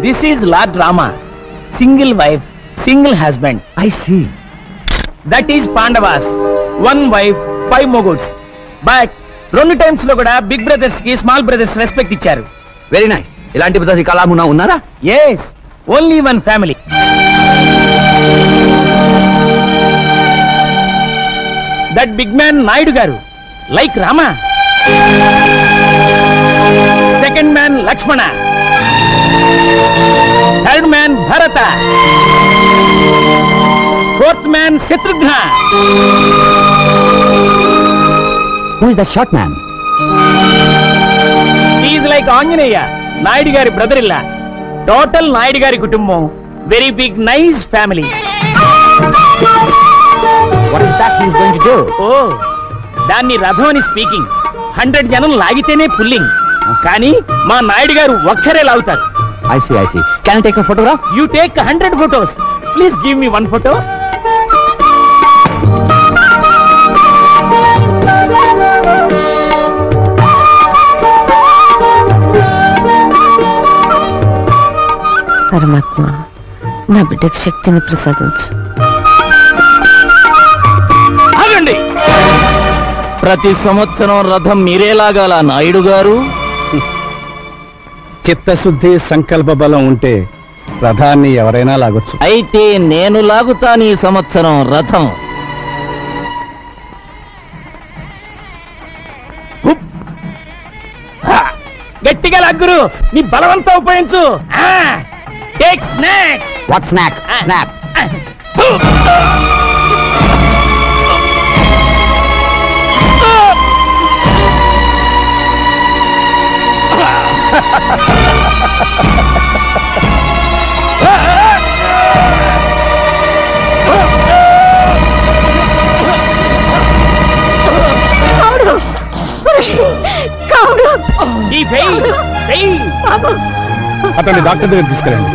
This is Lord Rama. Single wife, single husband. I see. That is Pandavas. One wife, 5 moguls. But 2 times లో కూడా big brothers కి small brothers respect ఇచ్చారు. Very nice. ఇలాంటి పద్ధతి కళామున్నా ఉన్నారా? Yes, only one family. That big man Naidu garu, like Rama. Second man Lakshmana. Third man Bharata. Fourth man Shatrugna. Who is the short man? He is like Anjaneya, Naidu gari brother-in-law. Total Naidu gari kutumbam. Very big, nice family. What is that he is going to do? Oh, దాన్ని రథం అని speaking. 100 జనం లాగితేనే pulling. కానీ మా నాయుడు గారు ఒక్కరే లాగుతారు. I see. Can I take a photograph? You take 100 photos. Please give me 1 photo. పరమాత్మ, నా బిడ్డకు శక్తిని ప్రసాదించు. ఆగండి. ప్రతి సంవత్సరం రథం మీరే లాగాల నాయుడు గారు. చిత్తశుద్ధి సంకల్ప బలం ఉంటే రథాన్ని ఎవరైనా లాగొచ్చు. అయితే నేను లాగుతాను ఈ సంవత్సరం రథం. గట్టిగా లాగురు, నీ బలవంతా ఉపయోగించు. Take snacks. What snack? Snap. అతన్ని డాక్టర్ దగ్గర తీసుకెళ్ళండి.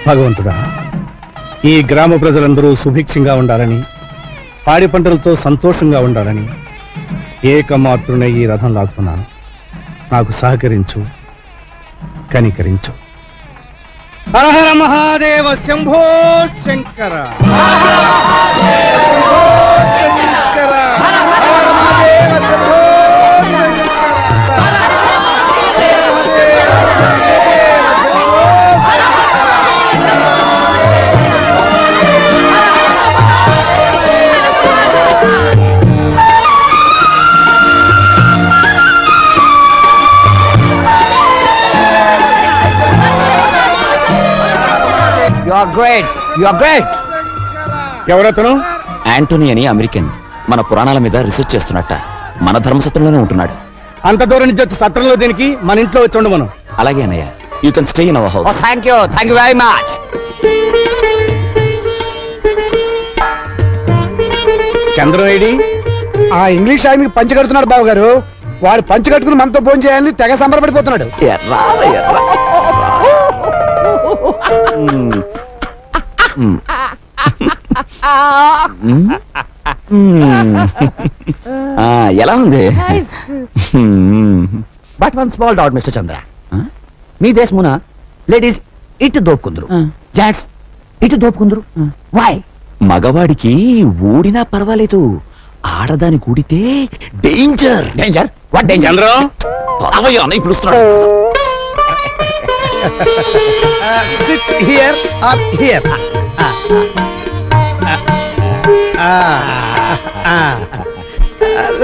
భగవంతుడా, ఈ గ్రామ ప్రజలందరూ సుభిక్షంగా ఉండాలని, పాడి పంటలతో సంతోషంగా ఉండాలని ఏకమాత్రునే ఈ రథం లాగుతున్నాను. నాకు సహకరించు, కనికరించు. Hara Hara Mahadeva Shambho Shankara. You are great. You are great. ఎవరతను? యాంటోనీ అని అమెరికన్. మన పురాణాల మీద రీసెర్చ్ చేస్తున్నట్ట. మన ధర్మసత్రంలోనే ఉంటున్నాడు. అంత దూరం నుంచి వచ్చి సత్రంలో దేనికి? మన ఇంట్లో వచ్చి ఉండమను. అలాగే అన్నయ్య. You can stay in our house. Thank you very much. చంద్రవేడి ఆ ఇంగ్లీష్ ఆయనకి పంచి కడుతున్నాడు బాబు గారు. వాడు పంచి కట్టుకుని మనతో ఫోన్ చేయాలని తెగ సంబరపడిపోతున్నాడు. ఎలా ఉంది? But one small doubt, Mr. Chandra. మీ దేశమున లేడీస్ ఇటు దోపుకుందరు, జెంట్స్ ఇటు దోపుకుందరు. వై? మగవాడికి ఊడినా పర్వాలేదు, ఆడదాని కూడితే danger. Danger? What danger? Chandra అవయ్యా అన్నయ్య పిలుస్తున్నాడు. sit here or here.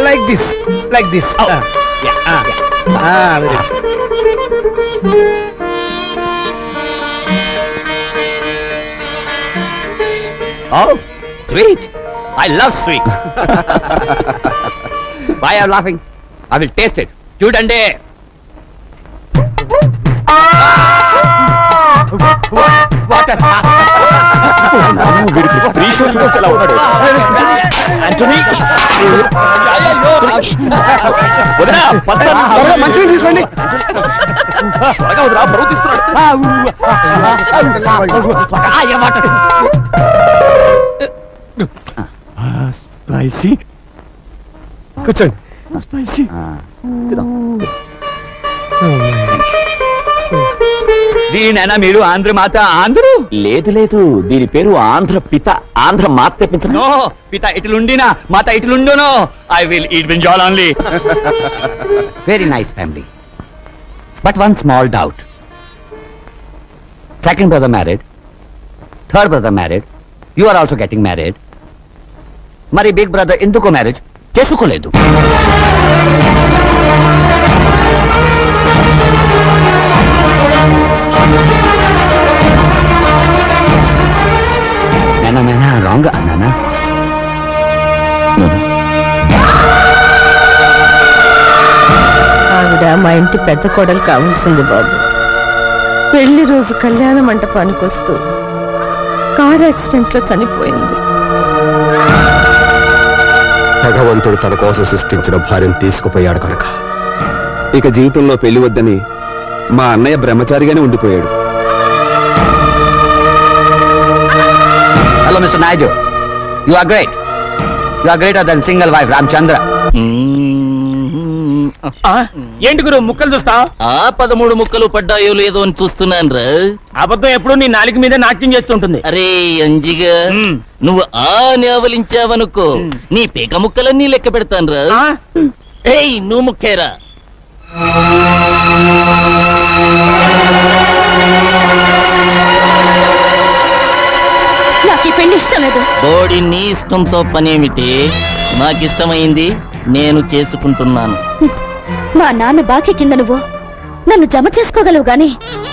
Like this. Very good. Oh, sweet. I love sweet. Why are you laughing? I will taste it. చూడండి. మంచిగా తీసుకోండి. స్పైసీ. కూర్చోండి. స్పైసీ. దీనైనా మీరు ఆంధ్ర మాత ఆంధ్రు లేదు లేదు, దీని పేరు ఆంధ్ర పిత. ఆంధ్ర మాత తెప్పించను. నో పిత ఇట్లుండినా మాత ఇట్లుండునో. I will eat brinjal only. Very nice family, but one small doubt. Second brother married, third brother married, you are also getting married. మరి బిగ్ బ్రదర్ ఎందుకో మ్యారేజ్ చేసుకోలేదు? మేనా రాంగ్ అన్నానా? ఆవిడ మా ఇంటి పెద్ద కోడలు కావాల్సింది బాబు. పెళ్లి రోజు కళ్యాణ మంటపానికి వస్తూ కార్ యాక్సిడెంట్ లో చనిపోయింది. భగవంతుడు తన కోసం సృష్టించిన భార్యను తీసుకుపోయాడు కనుక ఇక జీవితంలో పెళ్లి వద్దని మా అన్నయ్య బ్రహ్మచారిగానే ఉండిపోయాడు. Hello mister Naidu, you are great. You are greater than single wife Ramachandra. ఏంటి గురు ముక్కలు చూస్తా? 13 ముక్కలు పడ్డాయో లేదో అని చూస్తున్నాను రా. అబద్ధం ఎప్పుడు నీ నాలుగు మీద నాట్యం చేస్తుంటుంది. అరే అంజిగా, నువ్వు నేవలించావనుకో నీ పేక ముక్కలన్నీ లెక్క పెడతాను రా. ఏయ్ నువ్వు ముక్కేరా. నాకు ఈ పెళ్లి ఇష్టం లేదు. బోడి నీ ఇష్టంతో పనేమిటి? నాకిష్టమైంది నేను చేసుకుంటున్నాను. మా నాన్న బాకీ కింద నువ్వు నన్ను జమ చేసుకోగలవు గాని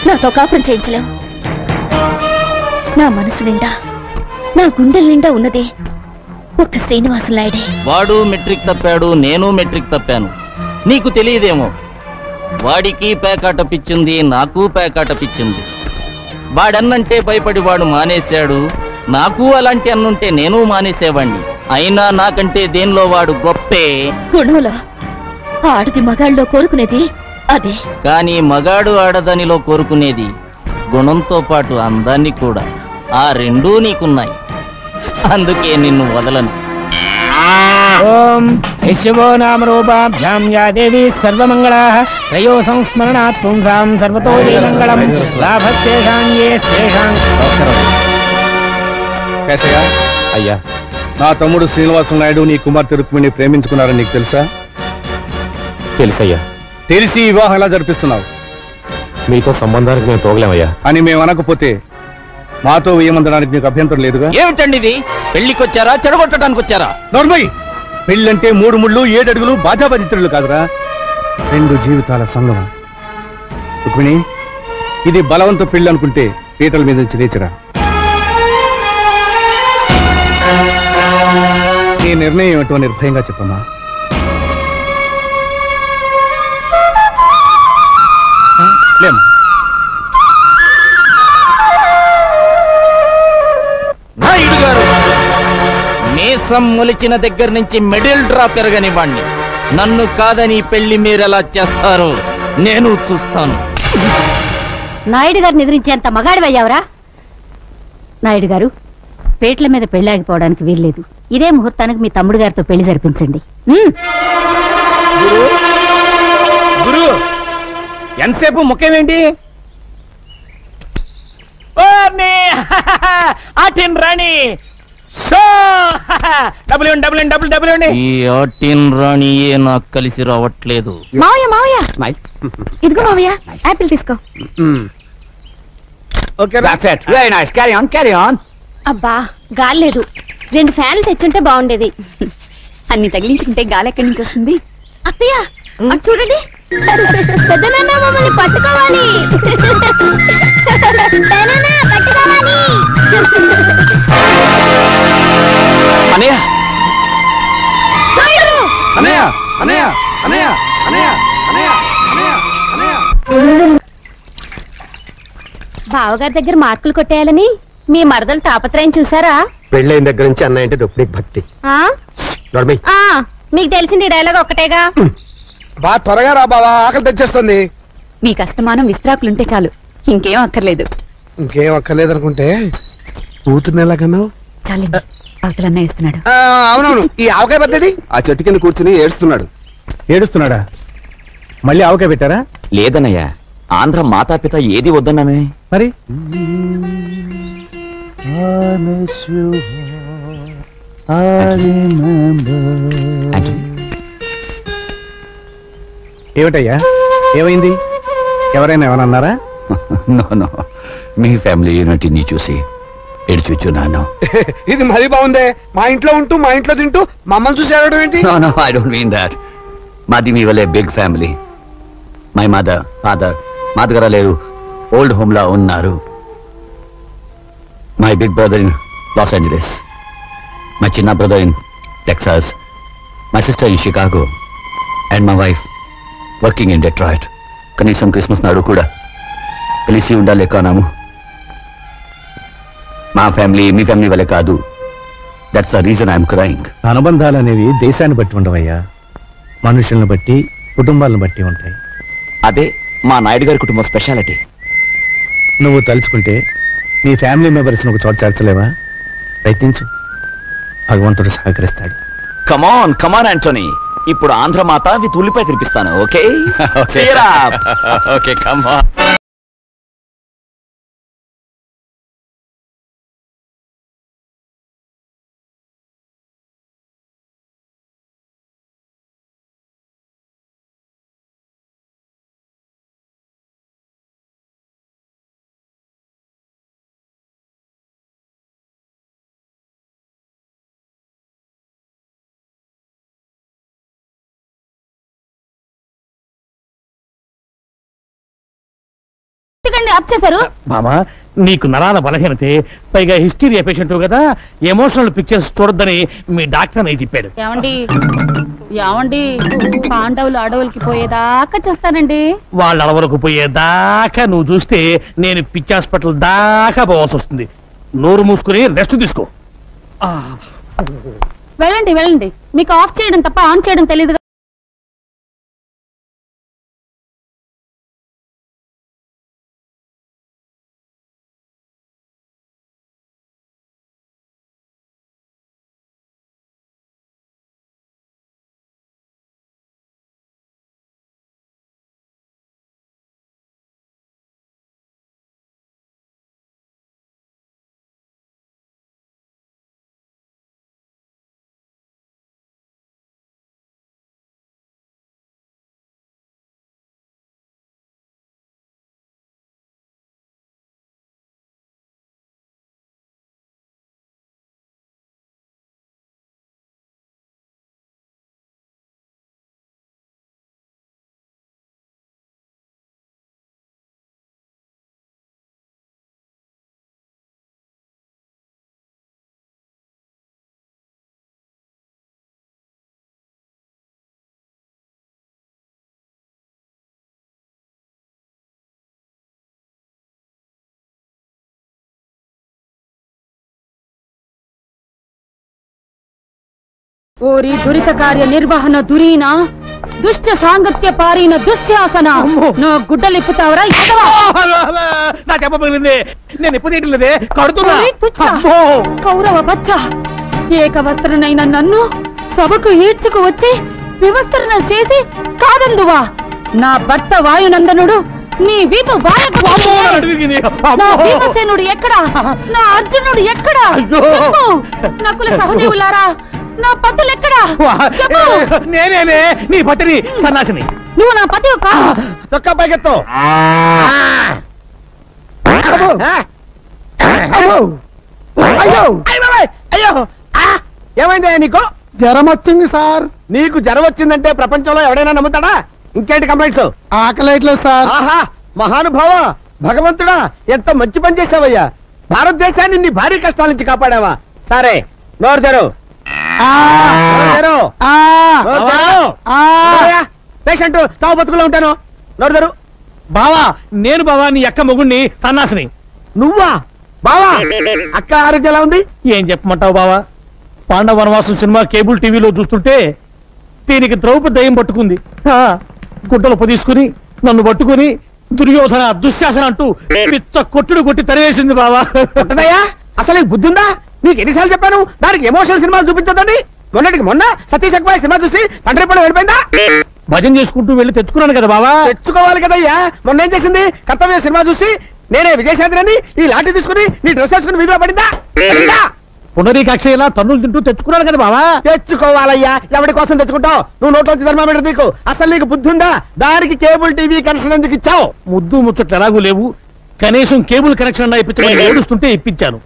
నాతో కాపురం చేయించలేవు. నా మనసు నిండా, నా గుండెల నిండా ఉన్నది ఒక్క శ్రీనివాసు నాయుడే. వాడు మెట్రిక్ తప్పాడు, నేను మెట్రిక్ తప్పాను. నీకు తెలియదేమో, వాడికి పేకాట పిచ్చింది, నాకు పేకాట పిచ్చింది. వాడన్నంటే భయపడి వాడు మానేశాడు. నాకు అలాంటి అన్నుంటే నేను మానేసేవాణ్ణి. అయినా నాకంటే దేనిలో వాడు గొప్పే. గుణంలో ఆడది మగాళ్ళలో కోరుకునేది అదే. కానీ మగాడు ఆడదానిలో కోరుకునేది గుణంతో పాటు అందాన్ని కూడా. ఆ రెండూ నీకున్నాయి, అందుకే నిన్ను వదలను. ఓం యశవో నామ రూపాభ్యాం యా దేవి సర్వమంగళాః త్రయో సంస్మరణాత్ పుంసాం సర్వతో మంగళం లాభస్తేషాం యేస్తేషాం. కేశయ్య, అయ్యా, నా తమ్ముడు శ్రీనివాసు నాయుడు నీ కుమార్తె రుక్మిణి ప్రేమించుకున్నారని నీకు తెలుసా? తెలుసయ్యా. తెలిసి వివాహం ఎలా జరిపిస్తున్నావు మీతో సంబంధానికి మేము తోగలేమయ్యా అని మేము అనకపోతే మాతో వేయమందడానికి నీకు అభ్యంతరం లేదుగా? ఏమిటండి ఇది? పెళ్లికొచ్చారా చెడగొట్టడానికి వచ్చారా? నోర్మయ్, పెళ్ళంటే 3 ముళ్ళు 7 అడుగులు బాజాబాజిత్రులు కాదురా, 2 జీవితాల సంగమం. రుక్మిణి, ఇది బలవంత పెళ్లి అనుకుంటే పీటల మీద నుంచి లేచిరా. నీ నిర్ణయం ఏమిటో నిర్భయంగా చెప్పమ్మా. లేమ్మా. నాయుడు గారు, మీసం మొలిచిన దగ్గర నుంచి మిడిల్ డ్రా పెరగనివ్వండి. నన్ను కాదని పెళ్లి మీరెలా చేస్తారో నేను చూస్తాను. నాయుడు గారిని ఎదిరించేంత మగాడివయ్యావరా? నాయుడు గారు, పేట్ల మీద పెళ్లాగిపోవడానికి వీల్లేదు. ఇదే ముహూర్తానికి మీ తమ్ముడు గారితో పెళ్లి జరిపించండి. గురు ఎంతసేపు ముఖ్యమేంటి? ఆటిన్ రాణి ఈ ఆటిన్ రాణియే నాకు కలిసి రావట్లేదు. మావయ్య మావయ్య, ఇదిగో మావయ్య యాపిల్ తీసుకో. Very nice, carry on carry on. అబ్బా గాలి లేదు, 2 ఫ్యాన్లు తెచ్చుంటే బాగుండేది. అన్ని తగిలించుకుంటే గాలి ఎక్కడి నుంచి వస్తుంది? అత్తయ్య అటు చూడండి, పెద్దనాన్న మమ్మల్ని పట్టుకోవాలి. పెదనాన్న పట్టుకోవాలి. అన్నయ్య, అనయ్య అనయ్య అనయ్య అనయ్య అనయ్య అనయ్య అనయ్య. బావగారి దగ్గర మార్కులు కొట్టేయాలని మీ మరదలు తాపత్రయం చూసారా? పెళ్ళైన దగ్గర నుంచి అన్నయ్య అంటే రుక్మిణికి భక్తి. ఆ? నోర్మయ్. ఆ, మీకు తెలిసింది డైలాగ్ ఒక్కటేగా. బా త్వరగా రా బావా, ఆకలి తెచ్చేస్తుంది. మీకు అస్తమానం విస్త్రాకులుంటే చాలు, ఇంకేం అక్కర్లేదు. ఇంకేం అక్కర్లేదనుకుంటే కూతుర్ని ఎలాగన్నావు? చాలండి, అవతలన్నా ఇస్తున్నాడు. అవునవును, ఈ ఆవకాయ పద్ధతి ఆ చెట్టు కింద కూర్చుని ఏడుస్తున్నాడు. ఏడుస్తున్నాడా? మళ్ళీ ఆవకాయ పెట్టారా? లేదన్నయ్య, ఆంధ్ర మాతాపిత ఏది వద్దన్నానే మరి ఏమిటయ్యా ఏమైంది? ఎవరైనా ఏమన్నారా? నో మీ ఫ్యామిలీ యూనిటీని చూసి ఎడుచున్నాను. ఇది మరీ బాగుందే. మా ఇంట్లో ఉంటూ మా ఇంట్లో తింటూ మమ్మల్ని చూసి ఏడవడం ఏంటి? No I don't mean that. మాది మీ వల్లే big family. My mother father మా దగ్గర లేరు, ఓల్డ్ హోమ్ లా ఉన్నారు. My big brother in Los my చిన్న brother in Texas, my sister in Chicago and my wife working in Detroit. కనీసం క్రిస్మస్ నాడు కూడా కలిసి ఉండలేకనాము. మా ఫ్యామిలీ మీ ఫ్యామిలీ వల్లే కాదు. That's the reason I'm crying. అనుబంధాలు అనేవి దేశాన్ని బట్టి ఉండవయ్యా, మనుషులను బట్టి కుటుంబాలను బట్టి ఉంటాయి. అదే మా నాయుడు గారి కుటుంబం స్పెషాలిటీ. నువ్వు తలుచుకుంటే నీ ఫ్యామిలీ మెంబర్స్ని ఒక చోట చేర్చలేవా? ప్రయత్నించు, భగవంతుడు సహకరిస్తాడు. కమాన్ యాంటోనీ, ఇప్పుడు ఆంధ్ర మాత విత్ ఉల్లిపాయ తినిపిస్తాను. Okay okay come on. ఆప్ చేశారు మామా, నీకు నరాల బలహీనతే, పైగా హిస్టీరియా పేషెంట్ కదా, ఎమోషనల్ పిక్చర్స్ చూడొద్దని మీ డాక్టర్ అని చెప్పాడు. ఏమండి పాండవులు అడవులకి పోయేదాకా చేస్తానండి. వాళ్ళ అడవులకు పోయేదాకా నువ్వు చూస్తే నేను పిచ్చి హాస్పిటల్ దాకా పోవాల్సి వస్తుంది. నోరు మూసుకుని రెస్ట్ తీసుకో. వెళ్ళండి, మీకు ఆఫ్ చేయడం తప్ప ఆన్ చేయడం తెలియదు. ఓరి దురిత కార్య నిర్వహణ దురీన దుష్ట సాంగత్య పారిన దుశ్శాసన నా గుడ్డలిప్పుతావరా? నా చెప్పబోయింది నేను ఎప్పుడు తీయట్లేదే, కడుతున్నా. కౌరవ బచ్చ, ఏక వస్త్రనైన నన్ను సభకు ఈడ్చుకు వచ్చి వివస్త్రణ చేసి కాదందువా? నా భర్త వాయునందనుడు నీ వీపు నా భీమసేనుడు ఎక్కడా? నా అర్జునుడు ఎక్కడా? నకుల సహదేవులారా, నా పతులు ఎక్కడా? నేనే నీ పతిని, సన్నాసిని. నువ్వు నా పతి చొక్కా పైకెత్తు. అయ్యో ఏమైందా నీకు? జ్వరం వచ్చింది సార్. నీకు జ్వరం వచ్చిందంటే ప్రపంచంలో ఎవడైనా నమ్ముతాడా? ఇంకేంటి కంప్లైంట్స్? ఆకలేట్లేదు సార్. ఆహా, మహానుభావ, భగవంతుడా, ఎంత మంచి పని చేసావయ్యా. భారతదేశాన్ని నీ భారీ కష్టాల నుంచి కాపాడావా. సరే, నోరు తెరు. పేషెంట్ చావు బతుకులో ఉంటాను. నోరు తెరు. బావా, నేను బావా నీ అక్క మొగుణ్ణి, సన్నాసిని. నువ్వా బావా? అక్క ఆరోగ్యం ఎలా ఉంది? ఏం చెప్పమంటావు బావా? పాండవ వనవాసం సినిమా కేబుల్ టీవీలో చూస్తుంటే దీనికి ద్రౌపది దయ్యం పట్టుకుంది. గుడ్డలు పొదీసుకుని నన్ను పట్టుకుని దుర్యోధన దుశ్శాసన అంటూ పిచ్చ కొట్టుడు కొట్టి తరివేసింది బావా. అసలు బుద్ధి ఉందా? నీకు ఎన్నిసార్లు చెప్పాను దానికి ఎమోషనల్ సినిమాలు చూపించదండి. మొన్నటికి మొన్న సతీష్ అక్బాయ్ సినిమా చూసి పండ్రిపల్లి వెళ్ళిపోయిందా? భజన చేసుకుంటూ వెళ్ళి తెచ్చుకున్నాను కదా బావా. తెచ్చుకోవాలి కదయ్యా. మొన్న ఏం చేసింది? కర్తవ్య సినిమా చూసి నేనే విజయశాంతిని ఈ లాఠీ తీసుకుని నీ డ్రెస్ వేసుకుని వీధిలో పడిందా? పునరీకాక్ష ఇలా తన్నులు తింటూ తెచ్చుకున్నాను కదా బావా. తెచ్చుకోవాలయ్యా. ఎవరి కోసం తెచ్చుకుంటావు? నువ్వు నోట్లోంచి థర్మామీటర్ నీకు అసలు నీకు బుద్ధి ఉందా? దానికి కేబుల్ టీవీ కనెక్షన్ ఎందుకు ఇచ్చావు? ముద్దు ముచ్చట్లు ఎలాగూ లేవు, కనీసం కేబుల్ కనెక్షన్ అన్నా ఇప్పించమని ఏడుస్తుంటే ఇప్పించాను.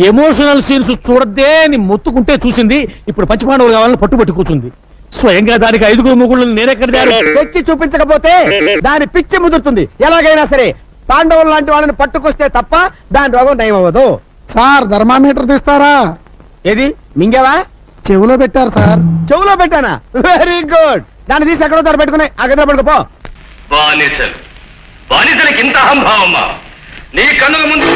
ఎమోషనల్ సీన్స్ చూడద్దే అని మొత్తుకుంటే చూసింది. ఇప్పుడు పంచపాండవులు కావాలని పట్టుబట్టి కూర్చుంది. స్వయంగా దానికి 5 మొగుళ్ళని నేనెక్కడ తెచ్చి చూపించకపోతే దాని పిచ్చి ముదురుతుంది. ఎలాగైనా సరే పాండవులు లాంటి వాళ్ళని పట్టుకొస్తే తప్ప దాని రోగం నయం అవ్వదు. సార్ థర్మామీటర్ తీస్తారా? ఏది మింగావా? చెవులో పెట్టారు సార్. చెవులో పెట్టానా? Very good. దాన్ని తీసి ఎక్కడో తోట పెట్టుకుని ఆ గదిలో పడుకోపో. బానిసలకి ఇంత అహంభావమ్మా? నీ కన్నుల ముందు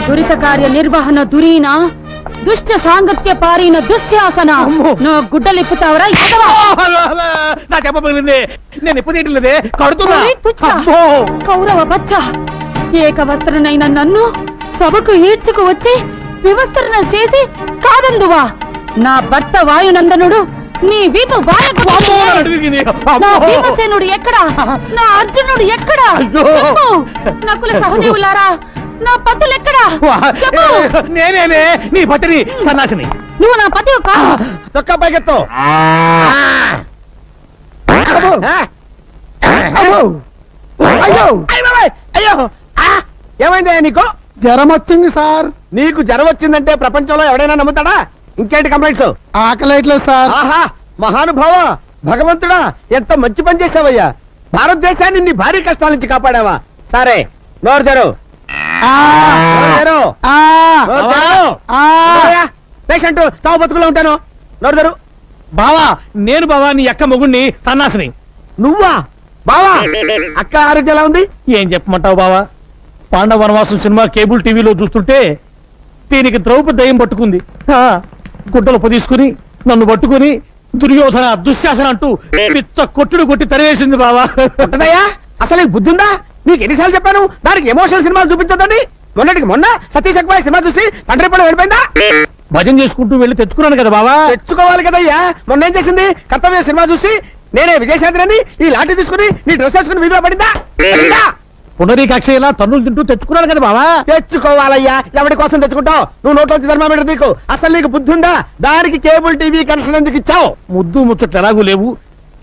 దురిత కార్య నిర్వహణ దురీన దుష్ట సాంగత్య పారిన దుశ్శాసన నా గుడ్డలిప్పుతావరా? నా చెప్పబోయింది. నేను ఎప్పుడు తీయట్లేదే, కడుతున్నా. కౌరవ బచ్చ, ఏకవస్త్రనైన నన్ను సభకు ఈడ్చుకు వచ్చి వివస్త్రణ చేసి కాదందువా? నా భర్త వాయునందనుడు నీ వీపు నా భీమసేనుడు ఎక్కడా? నా అర్జునుడు ఎక్కడా? నకుల సహదేవులారా, నా పతులు ఎక్కడా? నేనే నీ పతిని, సన్నాసిని. నువ్వు నా పతి చొక్కా పైకెత్తు. అయ్యో ఏమైందా నీకు? జ్వరం వచ్చింది సార్. నీకు జ్వరం వచ్చిందంటే ప్రపంచంలో ఎవడైనా నమ్ముతాడా? ఇంకేంటి కంప్లైంట్స్? ఆకలేట్లేదు సార్. ఆహా, మహానుభావ, భగవంతుడా, ఎంత మంచి పని చేసావయ్యా. భారతదేశాన్ని నీ భారీ కష్టాల నుంచి కాపాడావా? సరే, నోరు తెరు. పేషెంట్ చావు బతుకులో ఉంటాను. నోరు తెరు. బావా, నేను బావా నీ అక్క మొగుణ్ణి, సన్నాసిని. నువ్వా బావా? అక్క ఆరోగ్యం ఎలా ఉంది? ఏం చెప్పమంటావు బావా? పాండవ వనవాసం సినిమా కేబుల్ టీవీలో చూస్తుంటే దీనికి ద్రౌపది దయ్యం పట్టుకుంది. గుడ్డలు పొదీసుకుని నన్ను పట్టుకుని దుర్యోధన దుశ్శాసన అంటూ పిచ్చ కొట్టుడు కొట్టి తరివేసింది బావా. అసలు బుద్ధి ఉందా? నీకు ఎన్నిసార్లు చెప్పాను దానికి ఎమోషనల్ సినిమాలు చూపించదండి. మొన్నటికి మొన్న సతీష్ అక్బాయ్ సినిమా చూసి తండ్రి పడి వెళ్ళిపోయిందా? భజన చేసుకుంటూ వెళ్ళి తెచ్చుకున్నాను కదా బావా. తెచ్చుకోవాలి కదయ్యా. మొన్న ఏం చేసింది? కర్తవ్య సినిమా చూసి నేనే విజయశాంతిని ఈ లాఠీ తీసుకుని నీ డ్రెస్ వేసుకుని వీధిలో పడిందా? పునరీకాక్ష ఇలా తన్నులు తింటూ తెచ్చుకున్నాను కదా బావా. తెచ్చుకోవాలయ్యా. ఎవరి కోసం తెచ్చుకుంటావు? నువ్వు నోట్లోంచి థర్మామీటర్ నీకు అసలు నీకు బుద్ధి ఉందా? దానికి కేబుల్ టీవీ కనెక్షన్ ఎందుకు ఇచ్చావు? ముద్దు ముచ్చట్లు ఎలాగూ లేవు,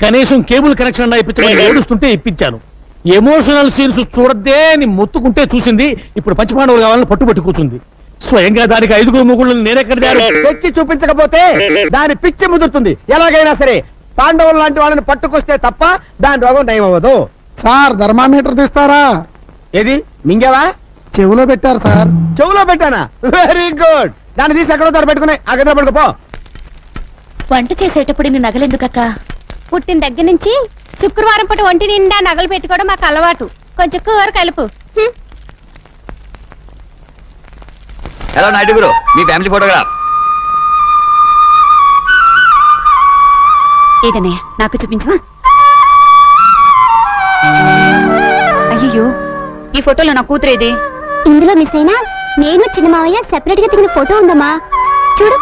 కనీసం కేబుల్ కనెక్షన్ అన్నా ఇప్పించమని ఏడుస్తుంటే ఇప్పించాను. ఎమోషనల్ సీన్స్ చూడద్దే అని మొత్తుకుంటే చూసింది. ఇప్పుడు పంచపాండవులు కావాలని పట్టుబట్టి కూర్చుంది. స్వయంగా దానికి 5 మొగుళ్ళని నేనెక్కడ తెచ్చి చూపించకపోతే దాని పిచ్చి ముదురుతుంది. ఎలాగైనా సరే పాండవులు లాంటి వాళ్ళని పట్టుకొస్తే తప్ప దాని రోగం నయం అవ్వదు. సార్ థర్మామీటర్ తీస్తారా? ఏది మింగావా? చెవులో పెట్టారు సార్. చెవులో పెట్టానా? Very good. దాన్ని తీసి ఎక్కడో తోట పెట్టుకుని ఆ గదిలో పడుకోపో. వంట చేసేటప్పుడు ఇన్ని నగలెందుకక్క? పుట్టిన దగ్గర నుంచి శుక్రవారం పూట ఒంటి నిండా నగలు పెట్టుకోవడం మాకు అలవాటు. కొంచెం కూర కలుపు. హలో నాయుడు గురు, మీ ఫ్యామిలీ ఫోటోగ్రాఫ్. ఏదన్నయ్య నాకు చూపించవా? అయ్యో, ఈ ఫోటోలో నా కూతురేది? ఇందులో మిస్ అయినా నేను చిన్న మావయ్య సెపరేట్ గా దిగిన ఫోటో ఉందమ్మా, చూడు.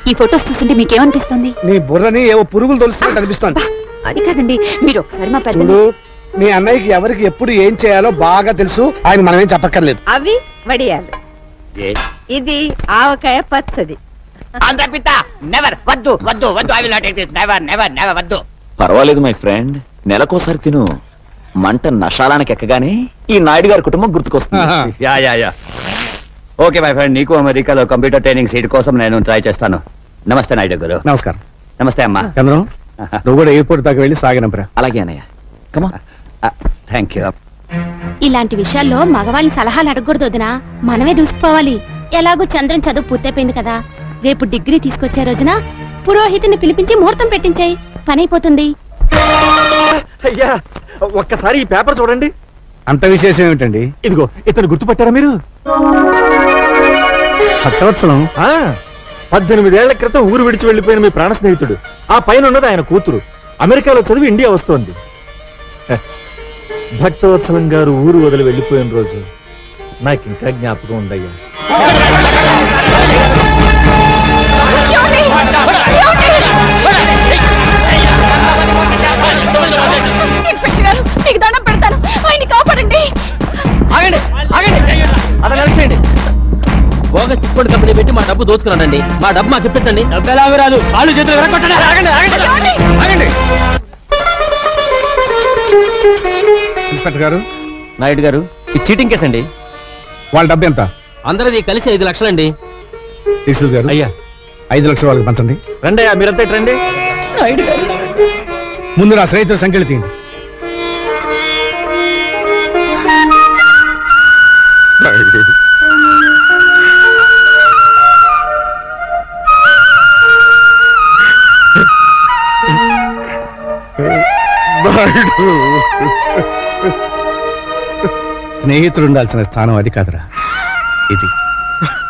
ఈ ఫోటోస్ చూస్తుంటే మీకేమనిపిస్తుంది? నీ బుర్రని ఏవో పురుగులు తొలుస్తున్నట్టు అనిపిస్తోంది. అది కాదండి, మీరు ఒకసారి మా పెద్ద మీ అన్నయ్యకి ఎవరికి ఎప్పుడు ఏం చేయాలో బాగా తెలుసు. ఆయన మనమేం చెప్పక్కర్లేదు. అవి వడియాలు, ఇది ఆవకాయ పచ్చడి. పర్వాలేదు మై ఫ్రెండ్, నెలకోసారి తిను. మంట నషాలానికి ఎక్కగానే ఈ నాయుడు గారి కుటుంబం గుర్తుకొస్తుంది. Yeah yeah yeah okay my friend, నీకు అమెరికాలో కంప్యూటర్ ట్రైనింగ్ సీట్ కోసం నేను ట్రై చేస్తాను. నమస్తే నాయుడు గారు. నమస్కారం. నమస్తే అమ్మా. చంద్రం నువ్వు కూడా ఎయిర్పోర్ట్ దాకా వెళ్ళి సాగినంపరా. అలాగే అన్నయ్య. కమా. Thank you. ఇలాంటి విషయాల్లో మగవాళ్ళని సలహాలు అడగకూడదు వదినా, మనమే దూసుకుపోవాలి. ఎలాగో చంద్రం చదువు పూర్తయిపోయింది కదా, రేపు డిగ్రీ తీసుకొచ్చే రోజున పురోహితుని పిలిపించి ముహూర్తం పెట్టించాయి, పని అయిపోతుంది. అయ్యా ఒక్కసారి ఈ పేపర్ చూడండి. అంత విశేషం ఏమిటండి? ఇదిగో ఇతను గుర్తుపట్టారా మీరు? భక్తవత్సలం. 18 ఏళ్ల క్రితం ఊరు విడిచి వెళ్లిపోయిన మీ ప్రాణ స్నేహితుడు. ఆ పైన ఉన్నది ఆయన కూతురు, అమెరికాలో చదివి ఇండియా వస్తోంది. భక్తవత్సలం గారు ఊరు వదిలి వెళ్లిపోయిన రోజు నాకు ఇంకా జ్ఞాపకం ఉందయ్యా. మీకు దండం పెడతాను, ఆయన్ని కాపాడండి. ఆగండి ఆగండి, అతను అరెస్ట్ బోగ చిట్ఫండ్ కంపెనీ పెట్టి మా డబ్బు దోచుకున్నానండి. మా డబ్బు మాకు ఇప్పించండి. డబ్బు ఎలా రాదు, వాళ్ళు చేతులు వెనకొట్టండి. ఆగండి ఆగండి ఆగండి. ఇన్స్పెక్టర్ గారు. నాయుడు గారు, ఇది చీటింగ్ కేసు అండి. వాళ్ళ డబ్బు ఎంత? అందరిది కలిసి 5 లక్షలండి. తీసులు గారు. అయ్యా 5 లక్షలు వాళ్ళకి పంచండి. రండి అయ్యా, మీరంతా ఇటు రండి. ముందు నా స్నేహితుల సంఖ్యలు తీయండి. స్నేహితుడు ఉండాల్సిన స్థానం అది కాదురా, ఇది.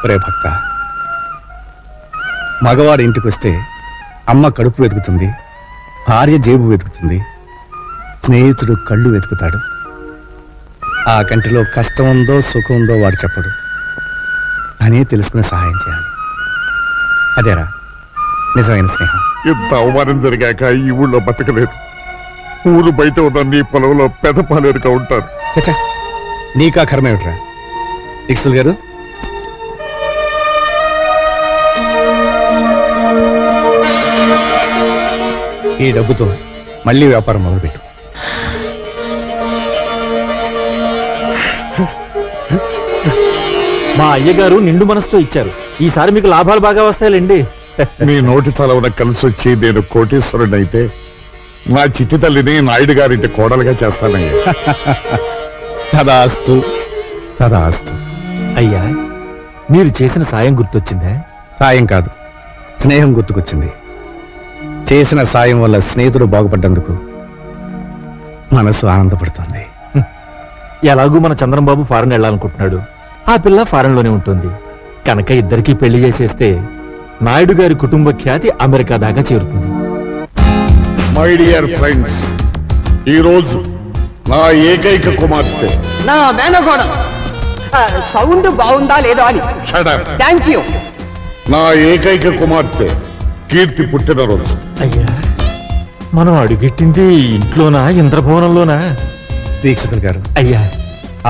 ఒరే భక్త, మగవాడు ఇంటికి వస్తే అమ్మ కడుపు వెతుకుతుంది, భార్య జేబు వెతుకుతుంది, స్నేహితుడు కళ్ళు వెతుకుతాడు. ఆ కంటిలో కష్టం ఉందో సుఖం ఉందో వాడు చెప్పడు, అనే తెలుసుకుని సహాయం చేయాలి. అదేరా నిజమైన స్నేహం. ఇంత అవమానం జరిగాక ఈ ఊళ్ళో బతకలేదు. ఊరు బయట ఉన్న నీ పొలంలో పెదపాలేరుగా ఉంటారు. చచ్చా, నీకా కర్మేమిట్రా. ఇక్సుల్ గారు, ఈ డబ్బుతో మళ్ళీ వ్యాపారం మొదలుపెట్టు. మా అయ్యగారు నిండు మనసుతో ఇచ్చారు, ఈసారి మీకు లాభాలు బాగా వస్తాయిలేండి. నీ నోటి చలవన కలిసి వచ్చి నేను కోటీశ్వరుడు అయితే నా చిట్టి తల్లిని నాయుడు గారింటి కోడలుగా చేస్తానయ్యా. తదాస్తు తదాస్తు. అయ్యా మీరు చేసిన సాయం గుర్తొచ్చిందా? సాయం కాదు, స్నేహం గుర్తుకొచ్చింది. చేసిన సాయం వల్ల స్నేహితుడు బాగుపడ్డందుకు మనసు ఆనందపడుతుంది. ఎలాగూ మన చంద్రంబాబు ఫారెన్ వెళ్ళాలనుకుంటున్నాడు, ఆ పిల్ల ఫారెన్ లోనే ఉంటుంది కనుక ఇద్దరికి పెళ్లి చేసేస్తే నాయుడు గారి కుటుంబ ఖ్యాతి అమెరికా దాకా చేరుతుంది. మై డియర్ ఫ్రెండ్స్, ఈ రోజు నా ఏకైక కుమార్తె, నా మేనగోడ సౌండ్ బాగుందా లేదో అని. Thank you. నా ఏకైక కుమార్తె కీర్తి పుట్టినరోజు. అయ్యా మనం అడుగెట్టింది ఇంట్లోనా ఇంద్రభవనంలోనా? దీక్షితులు గారు, అయ్యా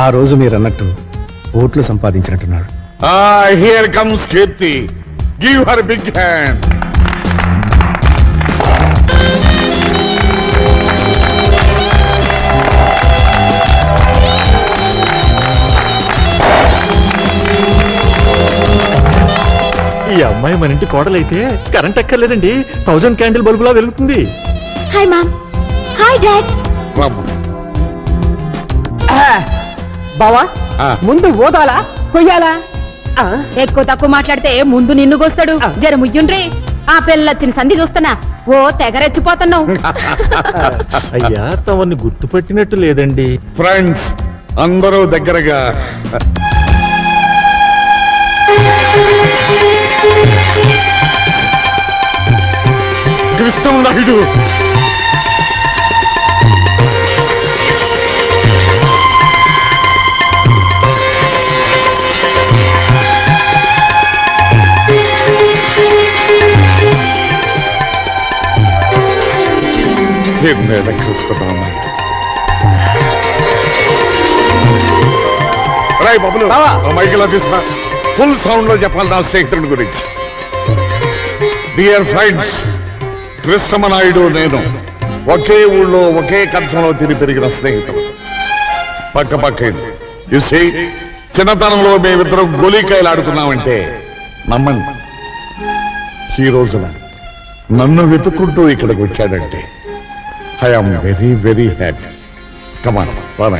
ఆ రోజు మీరు అన్నట్టు ఓట్లు సంపాదించినట్టున్నాడు. Here comes Keerthi, give her big hand. ఈ అమ్మాయి మన ఇంటి కోడలైతే కరెంట్ ఎక్కర్లేదండి, 1000 క్యాండిల్ బల్బులా వెలుగుతుంది. Hi mom. Hi dad. బావా ముందు ఓదాలా కొయ్యాలా? ఎక్కువ తక్కువ మాట్లాడితే ముందు నిన్ను గోస్తాడు. జర ముయ్యుండ్రి, ఆ పిల్లొచ్చిన సంధి చూస్తున్నా ఓ తెగరెచ్చిపోతున్నావు. అయ్యా తమని గుర్తుపట్టినట్టు లేదండి. ఫ్రెండ్స్ అందరూ దగ్గరగా కృష్ణ నాయుడు. ఎన్నేళ్ళ కలుసుకున్నాం నాయుడు. రాయ్ బాబులు, మైకిలా తీసుకురా, ఫుల్ సౌండ్ లో చెప్పాలి నా స్నేహితుడి గురించి. డియర్ ఫ్రెండ్స్, కృష్ణమనాయుడు నేను ఒకే ఊళ్ళో ఒకే కంచంలో తిని పెరిగిన స్నేహితులు, పక్క పక్క. చూసి చిన్నతనంలో మేమిద్దరం గోలీకాయలు ఆడుకున్నామంటే నమ్మండి, ఈ రోజున నన్ను వెతుక్కుంటూ ఇక్కడికి వచ్చాడంటే ఐఎమ్ వెరీ వెరీ హ్యాపీ. కమాన్ రానా.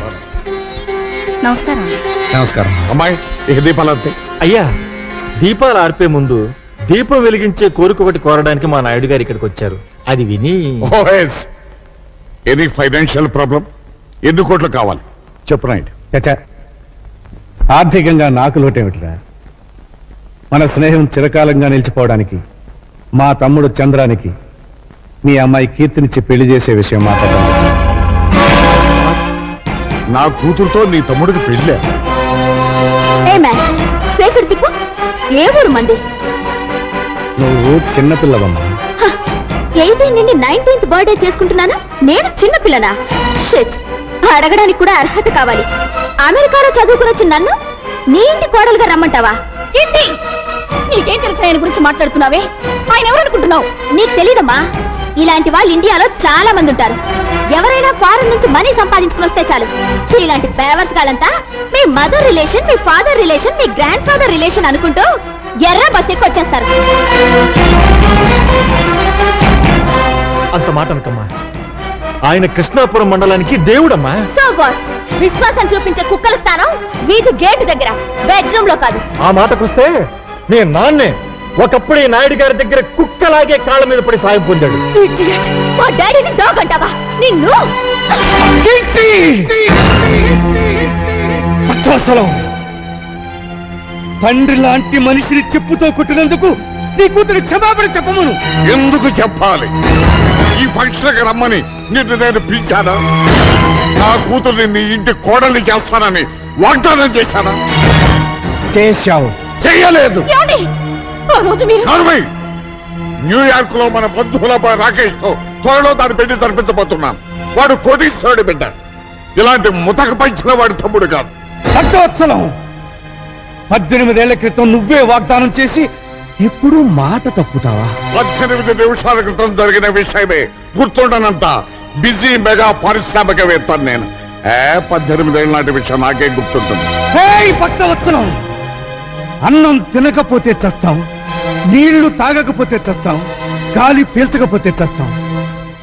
నమస్కారం. నమస్కారం. అమ్మాయి ఇక దీపాలు అంతే. అయ్యా, దీపాలు ఆర్పే ముందు దీపం వెలిగించే కోరిక ఒకటి కోరడానికి మా నాయుడు గారు ఇక్కడికి వచ్చారు. అది విని ఎనీ ఫైనాన్షియల్ ప్రాబ్లం? ఎన్ని కోట్లు కావాలి చెప్పు నాయుడు. చచ్చా, ఆర్థికంగా నాకు లోటేమిటిరా? మన స్నేహం చిరకాలంగా నిలిచిపోవడానికి మా తమ్ముడు చంద్రానికి మీ అమ్మాయి కీర్తినిచ్చి పెళ్లి చేసే విషయం మాట్లాడడం. నా కూతురుతో నీ తమ్ముడికి పెళ్ళే? ఏ ఊరు మంది? నువ్వు చిన్నపిల్లవమ్మా. 18 నుండి 19th బర్త్డే చేసుకుంటున్నాను, నేను చిన్నపిల్లనా? షిట్, అడగడానికి కూడా అర్హత కావాలి. అమెరికాలో చదువుకుని వచ్చిన నన్ను నీ ఇంటి కోడలుగా రమ్మంటావా? ఏంటి నీకేం తెలుసు ఆయన గురించి మాట్లాడుతున్నావే? ఆయన ఎవరనుకుంటున్నావు? నీకు తెలీదమ్మా, ఇలాంటి వాళ్ళు ఇండియాలో చాలా మంది ఉంటారు. ఎవరైనా ఫారెన్ నుంచి మనీ సంపాదించుకుని వస్తే చాలు, ఇలాంటి పేవర్స్ గాలంతా మీ మదర్ రిలేషన్, మీ ఫాదర్ రిలేషన్, మీ గ్రాండ్ ఫాదర్ రిలేషన్ అనుకుంటూ ఎర్ర బస్ ఎక్కువ వచ్చేస్తారు. అంత మాట అనకమ్మా. ఆయన కృష్ణాపురం మండలానికి దేవుడమ్మా. So what? విశ్వాసం చూపించే కుక్కల స్థానం వీధి గేటు దగ్గర, బెడ్రూమ్ లో కాదు. ఆ మాటకొస్తే నేను నాన్నే ఒకప్పుడు ఈ నాయుడు గారి దగ్గర కుక్కలాగే కాళ్ళ మీద పడి సాయం పొందాడు. మా డాడీని డాగ్ అంటావా? నిన్ను తండ్రి లాంటి మనిషిని చెప్పుతో కొట్టినందుకు నీ కూతురు క్షమాపణ చెప్పమను. ఎందుకు చెప్పాలి? ఈ ఫంక్షన్ రమ్మని నిన్ను నేను పిలిచానా? నా కూతుర్ని నీ ఇంటి కోడల్ని చేస్తానని వాగ్దానం చేశానా? చేశావు. చెయ్యలేదు. మీరు న్యూయార్క్ లో మన బంధువుల రాకేష్ తో త్వరలో దాని పెళ్లి జరిపించబోతున్నాను. వాడు కోటీశ్వరుడి బిడ్డ. ఇలాంటి ముతక పంచిన వాడి తమ్ముడు కాదు. భక్తవత్సలం, 18 ఏళ్ల క్రితం నువ్వే వాగ్దానం చేసి ఎప్పుడు మాట తప్పుతావా? 18 నిమిషాల క్రితం జరిగిన విషయమే గుర్తుండనంత బిజీ మెగా పారిశ్రామికవేత్త నేను. 18 ఏళ్ళ నాటి విషయం నాకేం గుర్తుంటుంది? భక్తవత్సలం, అన్నం తినకపోతే చస్తాం, నీళ్లు తాగకపోతే చస్తాం, గాలి పీల్చకపోతే చస్తాం,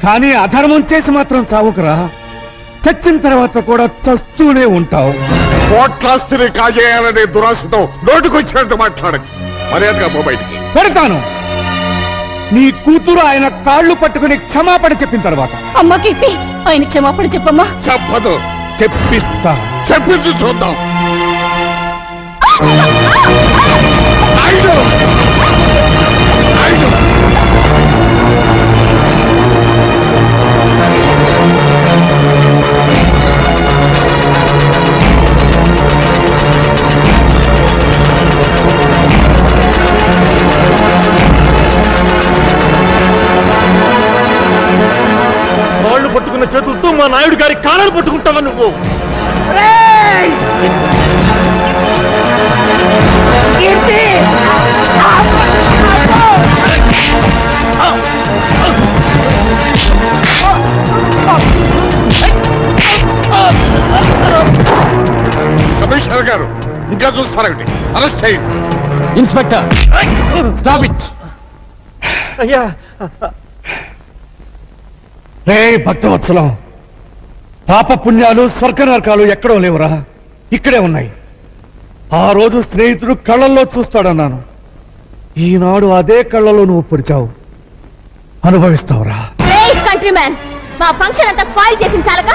కానీ అధర్మం చేసి మాత్రం చావుకురా. చచ్చిన తర్వాత కూడా చస్తూనే ఉంటావు. కోట్లాస్తిని కాజేయాలనే దురాశతో నోటికొచ్చినట్టు మాట్లాడకు. మర్యాదగా బయటికి పెడతాను. నీ కూతురు ఆయన కాళ్ళు పట్టుకుని క్షమాపణ చెప్పిన తర్వాత. అమ్మ కీర్తి, ఆయన క్షమాపణ చెప్పమ్మా. చెప్పదు. చెప్పిస్తా. చెప్పింది చూద్దాం. కాళ్ళు పట్టుకున్న చేతులతో మా నాయుడు గారి కాళ్ళను పట్టుకుంటావా నువ్వు? కమిషనర్ గారు ఇంకా చూస్తారండి. అరెస్ట్ చేయండి. Inspector, stop it. అయ్యా, భక్తవత్సలం, పాప పుణ్యాలు స్వర్గ నరకాలు ఎక్కడో లేవురా, ఇక్కడే ఉన్నాయి. ఆ రోజు స్నేహితుడు కళ్ళల్లో చూస్తాడన్నాను. ఈనాడు అదే కళ్ళలో నువ్వు పొడిచావు. అనుభవిస్తావురా. కంట్రీ మ్యాన్, మా ఫంక్షన్ అంతా స్పాయిల్ చేసిన చాలక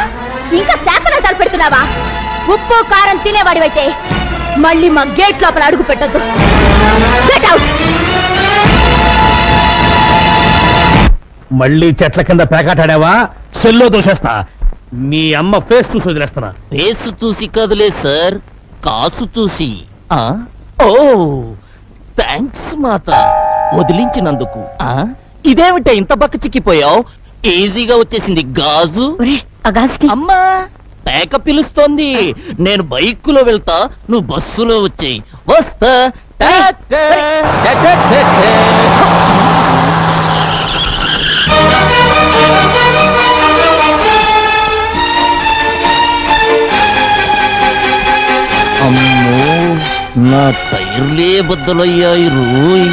ఇంకా శాపనార్థాలు పెడుతున్నావా? ఉప్పు కారం తినేవాడివైతే మళ్ళీ మా గేట్ లోపల అడుగు పెట్టొద్దు. Get out. మళ్ళీ చెట్ల కింద పేకాటాడావా? సెల్లో దూసేస్తా. మీ అమ్మ ఫేస్ చూసి వదిలేస్తున్నా. ఫేస్ చూసి కదలే సార్, కాసు చూసి. ఓ థ్యాంక్స్ మాత, వదిలించినందుకు. ఇదేమిట ఇంత బక్క చిక్కిపోయావు? ఈజీగా వచ్చేసింది గాజు. అమ్మా, పేక పిలుస్తోంది. నేను బైకులో వెళ్తా, నువ్వు బస్సులో వచ్చేయి. వస్తా. అమ్మో, నా టైర్లే బద్దలయ్యాయి రోయ్.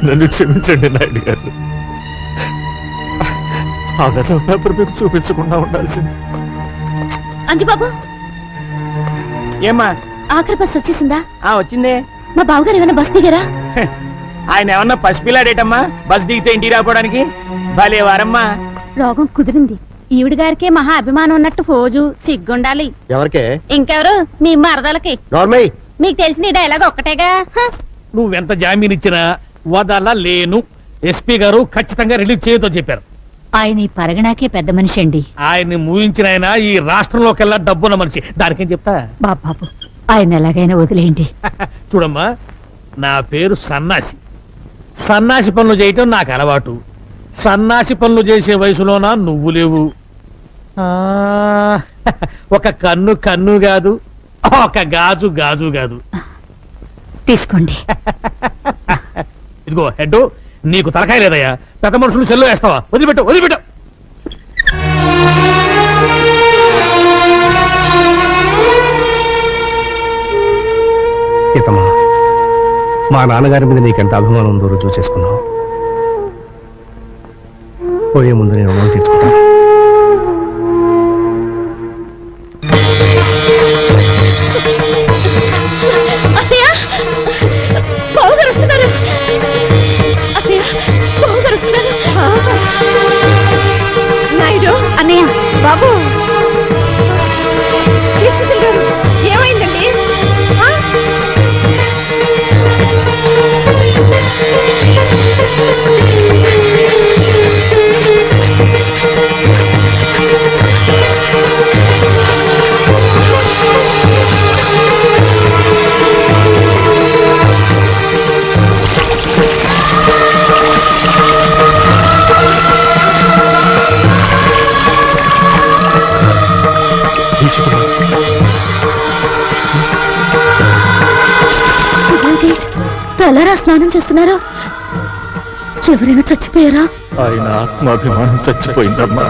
నన్ను క్షమించండి నాయుడు గారు. ఆ వెధవ పేపర్ మీకు చూపించకుండా ఉండాల్సింది. అంజుబాబు ఏమ్మా ఆఖరి బస్ వచ్చేసిందా? వచ్చిందే. మా బావగారు ఏమైనా బస్ దిగారా? ఆయన ఏమన్నా పసిపిల్లాడేటమ్మా బస్ దిగితే ఇంటికి రాపోవడానికి? భలే వారమ్మా. రోగం కుదిరింది. ఈవిడ గారికే మహా అభిమానం ఉన్నట్టు ఫోజు సిగ్గుండాలి. ఎవరికే? ఇంకెవరు? మీ మరదలకి. మీకు తెలిసిన డైలాగ్ ఒక్కటేగా. నువ్వెంత జామీన్ ఇచ్చినా వదలలేను. ఎస్పీ గారు ఖచ్చితంగా రిలీజ్ చేయొద్దో చెప్పారు. ఆయన ఈ పరగణాకే పెద్ద మనిషి అండి. ఆయన్ని మూయించిన ఆయన ఈ రాష్ట్రంలోకెల్లా డబ్బున్న మనిషి. దానికేం చెప్తా? బాబు ఆయన ఎలాగైనా వదిలేయండి. చూడమ్మా, నా పేరు సన్నాసి. సన్నాసి పనులు చేయటం నాకు అలవాటు. సన్నాసి పనులు చేసే వయసులోనా నువ్వు లేవు. ఒక కన్ను కన్ను కాదు, ఒక గాజు గాజు కాదు. తీసుకోండి. ఇదిగో హెడ్, నీకు తలకాయ లేదయ్యా. పెద్ద మనుషులు చెల్లు వేస్తావా? వదిలిపెట్టు వదిలిపెట్టు. సీతమ్మా, మా నాన్నగారి మీద నీకెంత అభిమానం ఉందో రుజువు చేసుకున్నావు. పోయే ముందు నేను రుణం తీర్చుకుంటాను. నాయుడు అన్నయ్య, బాబు దీక్షితులు గారు, ఏమైందండి? తలారా స్నానం చేస్తున్నారా? ఎవరైనా చచ్చిపోయారా? ఆయన ఆత్మాభిమానం చచ్చిపోయిందమ్మా.